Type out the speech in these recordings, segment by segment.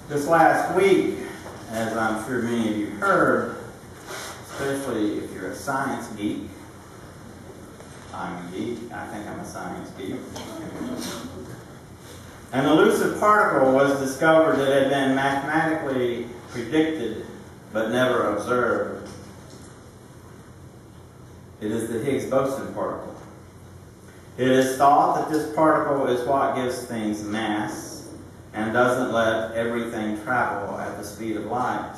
This last week, as I'm sure many of you heard, especially if you're a science geek, I'm a geek, I think I'm a science geek, an elusive particle was discovered that had been mathematically predicted but never observed. It is the Higgs boson particle. It is thought that this particle is what gives things mass and doesn't let everything travel at the speed of light.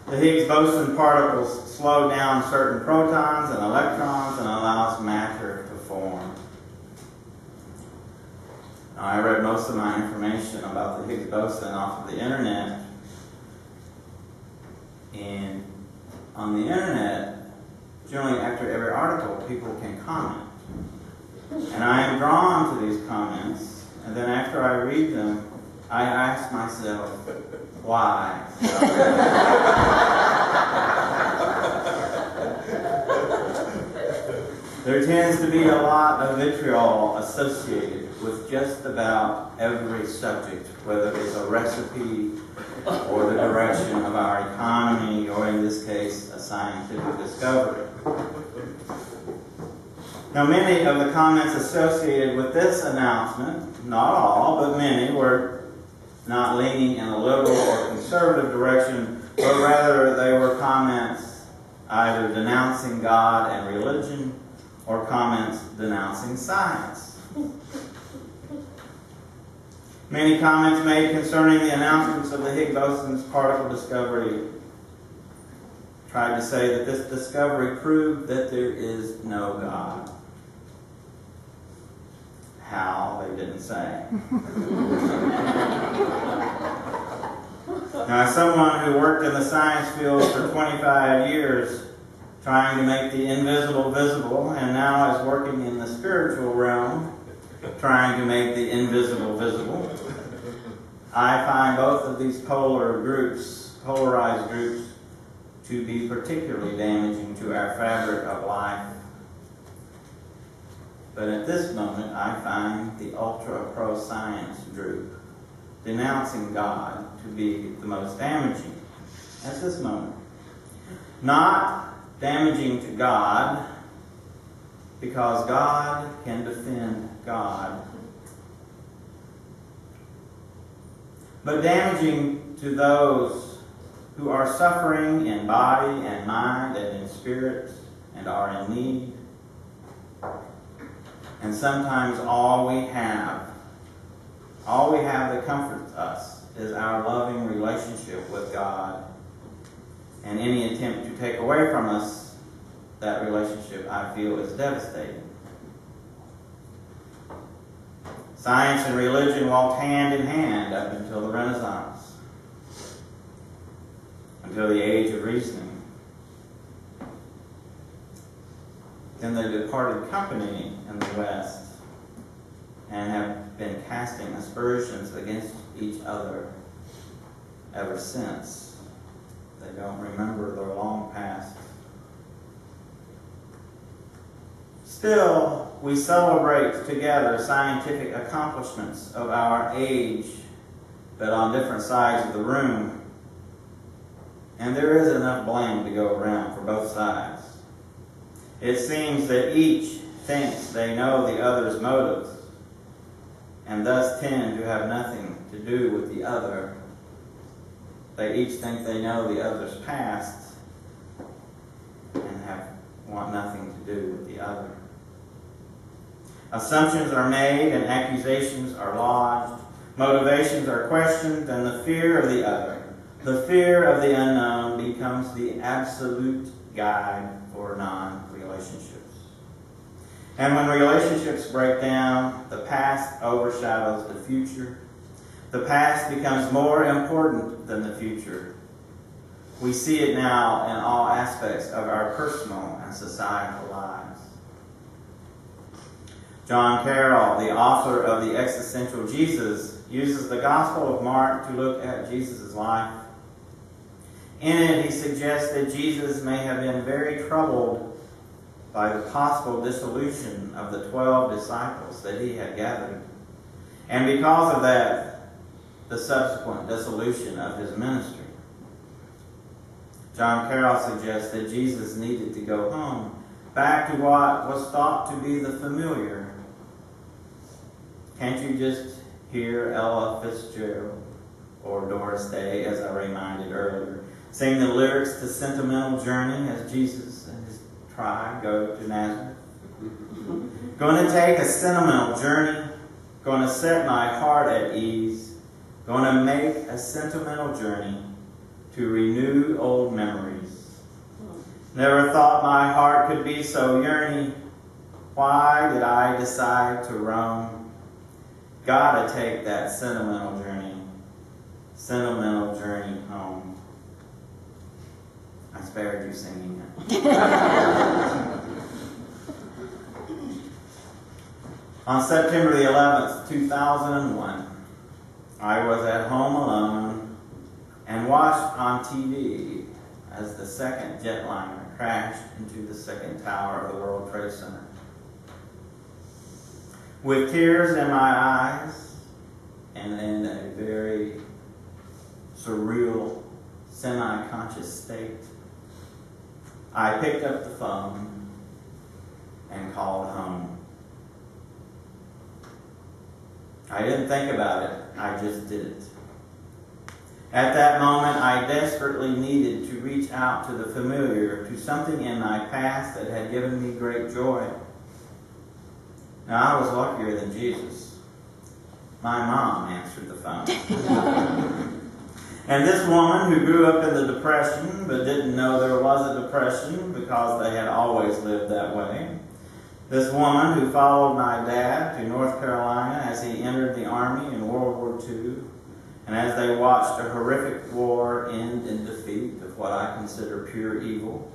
The Higgs boson particles slow down certain protons and electrons and allows matter to form. Now, I read most of my information about the Higgs boson off of the internet. And on the internet, generally after every article, people can comment. And I am drawn to these comments. And then after I read them, I ask myself, why? There tends to be a lot of vitriol associated with just about every subject, whether it's a recipe or the direction of our economy, or in this case, a scientific discovery. Now, many of the comments associated with this announcement, not all, but many, were not leaning in a liberal or conservative direction, but rather they were comments either denouncing God and religion or comments denouncing science. Many comments made concerning the announcements of the Higgs boson particle discovery tried to say that this discovery proved that there is no God. How, they didn't say. Now, as someone who worked in the science field for 25 years, trying to make the invisible visible, and now is working in the spiritual realm, trying to make the invisible visible, I find both of these polarized groups, to be particularly damaging to our fabric of life. But at this moment, I find the ultra-pro-science group denouncing God to be the most damaging at this moment. Not damaging to God, because God can defend God, but damaging to those who are suffering in body and mind and in spirit and are in need. And sometimes all we have that comforts us is our loving relationship with God. And any attempt to take away from us that relationship, I feel, is devastating. Science and religion walked hand in hand up until the Renaissance, until the age of reasoning. Then they departed company in the West and have been casting aspersions against each other ever since. They don't remember their long past. Still, we celebrate together scientific accomplishments of our age, but on different sides of the room. And there is enough blame to go around for both sides. It seems that each thinks they know the other's motives, and thus tend to have nothing to do with the other. They each think they know the other's past, and want nothing to do with the other. Assumptions are made and accusations are lodged. Motivations are questioned, and the fear of the other, the fear of the unknown, becomes the absolute guide for non-relationships. And when relationships break down, the past overshadows the future. The past becomes more important than the future. We see it now in all aspects of our personal and societal lives. John Carroll, the author of The Existential Jesus, uses the Gospel of Mark to look at Jesus' life. In it, he suggests that Jesus may have been very troubled by the possible dissolution of the 12 disciples that he had gathered. And because of that, the subsequent dissolution of his ministry. John Carroll suggests that Jesus needed to go home, back to what was thought to be the familiar. Can't you just hear Ella Fitzgerald or Doris Day, as I reminded earlier, sing the lyrics to Sentimental Journey as Jesus and his tribe go to Nazareth? Going to take a sentimental journey, going to set my heart at ease, going to make a sentimental journey to renew old memories. Never thought my heart could be so yearning. Why did I decide to roam? Gotta take that sentimental journey home. I spared you singing it. On September the 11th, 2001, I was at home alone and watched on TV as the second jetliner crashed into the second tower of the World Trade Center. With tears in my eyes and in a very surreal, semi-conscious state, I picked up the phone and called home. I didn't think about it, I just did it. At that moment, I desperately needed to reach out to the familiar, to something in my past that had given me great joy. Now, I was luckier than Jesus. My mom answered the phone. And this woman who grew up in the Depression, but didn't know there was a depression because they had always lived that way. This woman who followed my dad to North Carolina as he entered the Army in World War II, and as they watched a horrific war end in defeat of what I consider pure evil.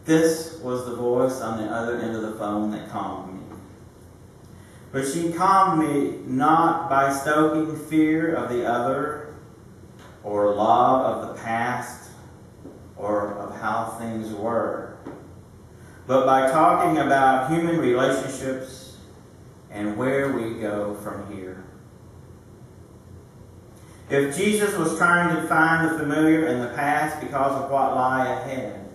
This was the voice on the other end of the phone that calmed me. But she calmed me not by stoking fear of the other, or love of the past, or of how things were, but by talking about human relationships and where we go from here. If Jesus was trying to find the familiar in the past because of what lay ahead,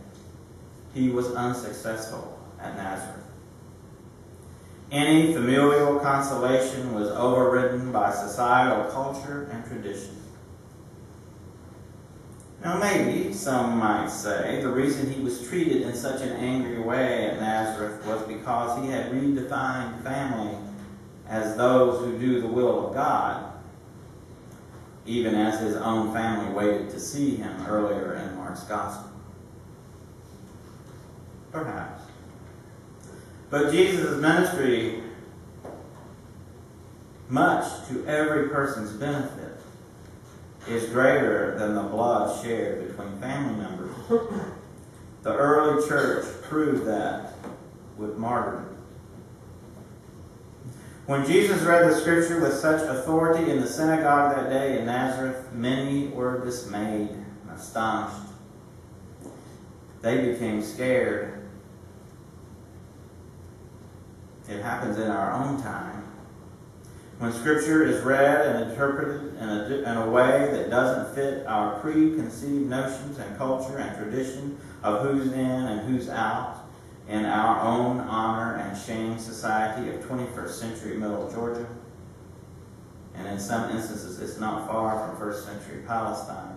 he was unsuccessful at Nazareth. Any familial consolation was overridden by societal culture and tradition. Now maybe some might say the reason he was treated in such an angry way at Nazareth was because he had redefined family as those who do the will of God, even as his own family waited to see him earlier in Mark's Gospel. Perhaps. But Jesus' ministry, much to every person's benefit, is greater than the blood shared between family members. The early church proved that with martyrdom. When Jesus read the scripture with such authority in the synagogue that day in Nazareth, many were dismayed and astonished. They became scared. It happens in our own time. When Scripture is read and interpreted in a way that doesn't fit our preconceived notions and culture and tradition of who's in and who's out in our own honor and shame society of 21st century Middle Georgia, and in some instances it's not far from first century Palestine.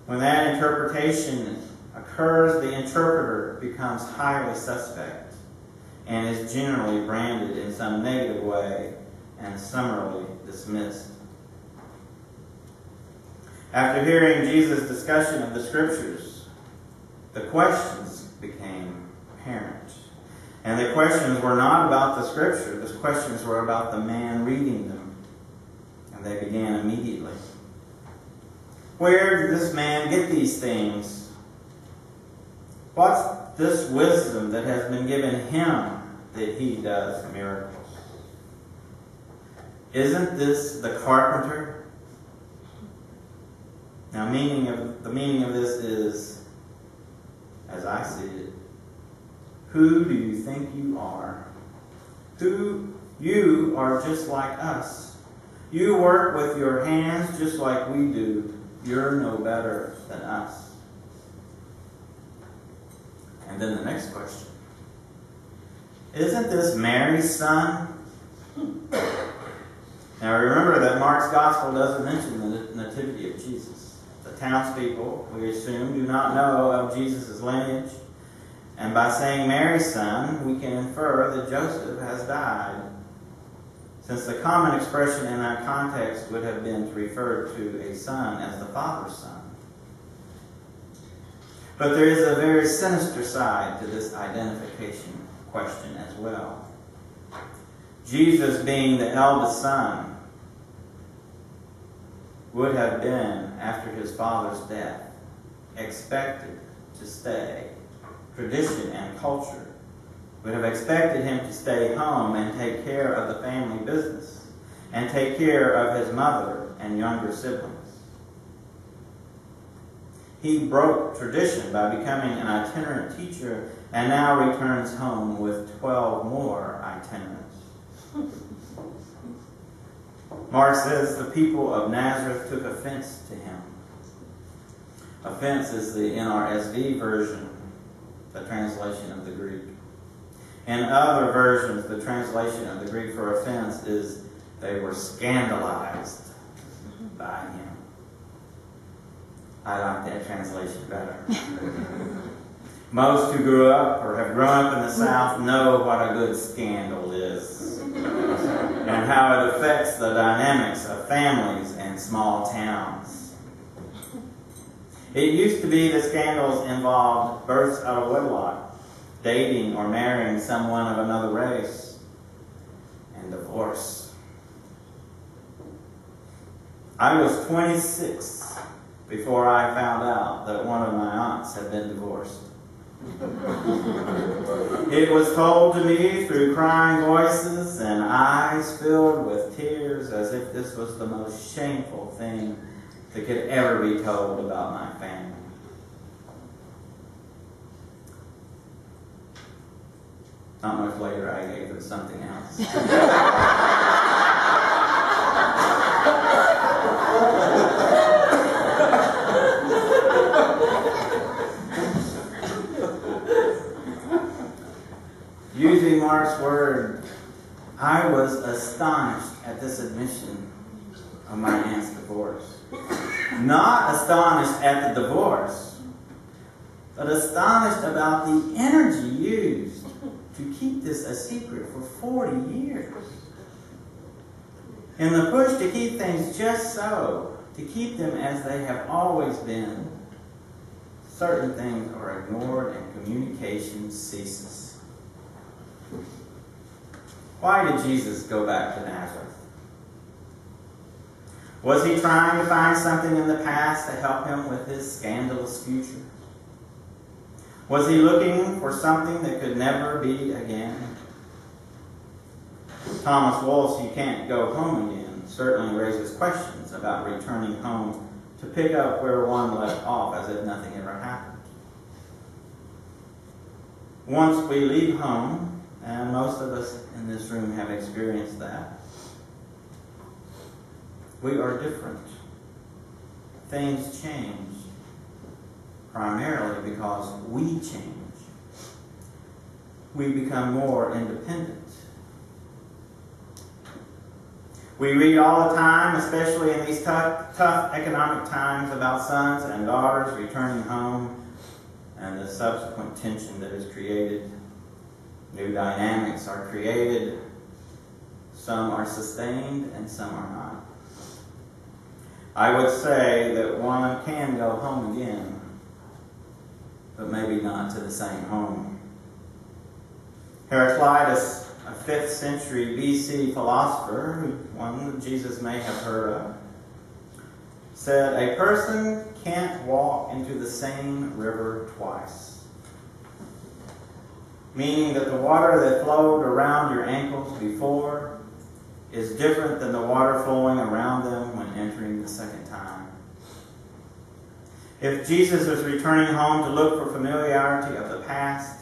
When that interpretation occurs, the interpreter becomes highly suspect and is generally branded in some negative way and summarily dismissed. After hearing Jesus' discussion of the Scriptures, the questions became apparent. And the questions were not about the Scripture, the questions were about the man reading them. And they began immediately. Where did this man get these things? What's this wisdom that has been given him that he does miracles? Isn't this the carpenter? Now, the meaning of this is, as I see it, who do you think you are? You are just like us. You work with your hands just like we do. You're no better than us. And then the next question. Isn't this Mary's son? Now remember that Mark's gospel doesn't mention the nativity of Jesus. The townspeople, we assume, do not know of Jesus' lineage. And by saying Mary's son, we can infer that Joseph has died, since the common expression in that context would have been to refer to a son as the father's son. But there is a very sinister side to this identification question as well. Jesus, being the eldest son, would have been, after his father's death, expected to stay. Tradition and culture would have expected him to stay home and take care of the family business and take care of his mother and younger siblings. He broke tradition by becoming an itinerant teacher and now returns home with 12 more itinerants. Mark says the people of Nazareth took offense to him. Offense is the NRSV version, the translation of the Greek. In other versions, the translation of the Greek for offense is they were scandalized by him. I like that translation better. Most who grew up or have grown up in the South know what a good scandal is and how it affects the dynamics of families and small towns. It used to be that scandals involved births out of wedlock, dating or marrying someone of another race, and divorce. I was 26 before I found out that one of my aunts had been divorced. It was told to me through crying voices and eyes filled with tears, as if this was the most shameful thing that could ever be told about my family. Not much later, I gave them something else. Using Mark's word, I was astonished at this admission of my aunt's divorce. Not astonished at the divorce, but astonished about the energy used to keep this a secret for 40 years. In the push to keep things just so, to keep them as they have always been, certain things are ignored and communication ceases. Why did Jesus go back to Nazareth? Was he trying to find something in the past to help him with his scandalous future? Was he looking for something that could never be again? Thomas Wolfe's "You Can't Go Home Again" certainly raises questions about returning home to pick up where one left off as if nothing ever happened. Once we leave home, and most of us in this room have experienced that, we are different. Things change, primarily because we change. We become more independent. We read all the time, especially in these tough economic times, about sons and daughters returning home and the subsequent tension that is created. New dynamics are created. Some are sustained and some are not. I would say that one can go home again, but maybe not to the same home. Heraclitus, a 5th century BC philosopher, one that Jesus may have heard of, said, "A person can't walk into the same river twice." Meaning that the water that flowed around your ankles before is different than the water flowing around them when entering the second time. If Jesus was returning home to look for familiarity of the past,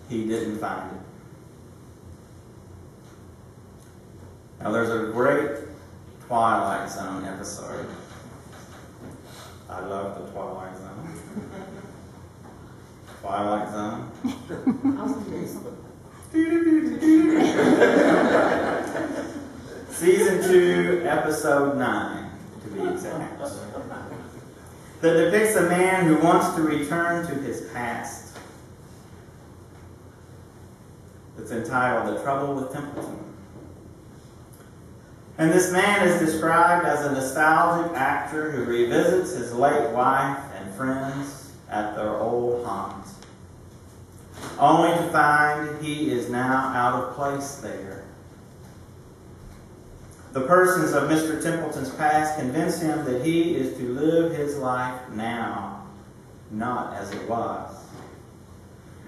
he didn't find it. Now there's a great Twilight Zone episode. I love the Twilight Zone. Twilight Zone. Season 2, Episode 9, to be exact. That depicts a man who wants to return to his past. It's entitled The Trouble with Templeton. And this man is described as a nostalgic actor who revisits his late wife and friends at their old haunt, only to find he is now out of place there. The persons of Mr. Templeton's past convince him that he is to live his life now, not as it was.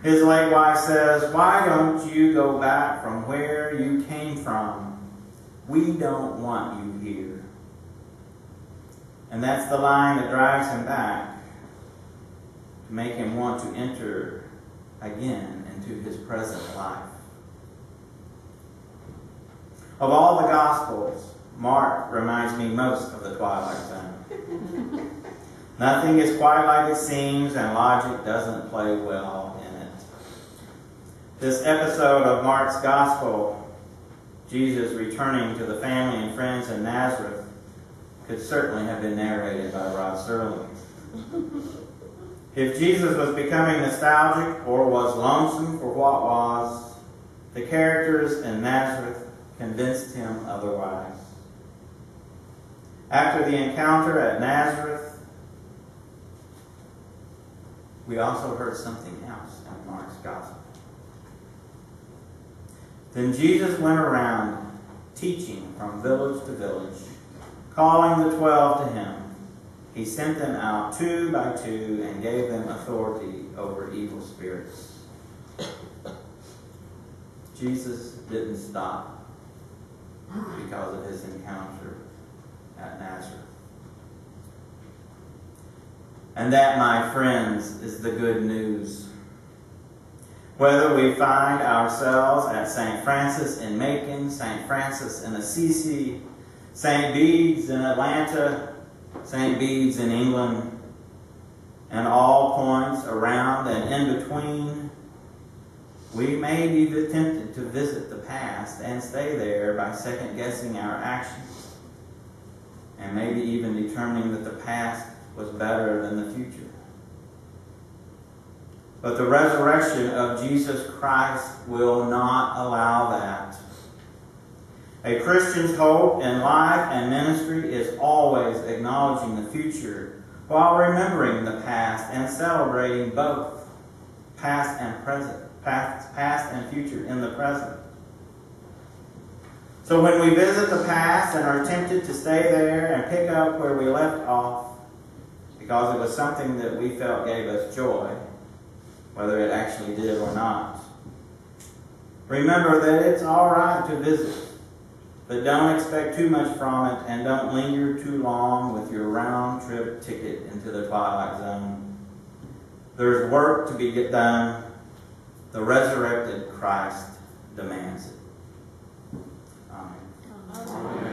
His late wife says, "Why don't you go back from where you came from? We don't want you here." And that's the line that drives him back, to make him want to enter again into his present life. Of all the Gospels, Mark reminds me most of the Twilight Zone. Nothing is quite like it seems, and logic doesn't play well in it. This episode of Mark's Gospel, Jesus returning to the family and friends in Nazareth, could certainly have been narrated by Rod Serling. If Jesus was becoming nostalgic or was lonesome for what was, the characters in Nazareth convinced him otherwise. After the encounter at Nazareth, we also heard something else in Mark's Gospel. Then Jesus went around teaching from village to village, calling the 12 to him. He sent them out 2 by 2 and gave them authority over evil spirits. Jesus didn't stop because of his encounter at Nazareth. And that, my friends, is the good news. Whether we find ourselves at St. Francis in Macon, St. Francis in Assisi, St. Bede's in Atlanta, St. Bede's in England, and all points around and in between, we may be tempted to visit the past and stay there by second-guessing our actions, and maybe even determining that the past was better than the future. But the resurrection of Jesus Christ will not allow that. A Christian's hope in life and ministry is always acknowledging the future while remembering the past and celebrating both past and present, past and future in the present. So when we visit the past and are tempted to stay there and pick up where we left off because it was something that we felt gave us joy, whether it actually did or not, remember that it's all right to visit, but don't expect too much from it, and don't linger too long with your round-trip ticket into the Twilight Zone. There's work to be done. The resurrected Christ demands it. Amen. Amen.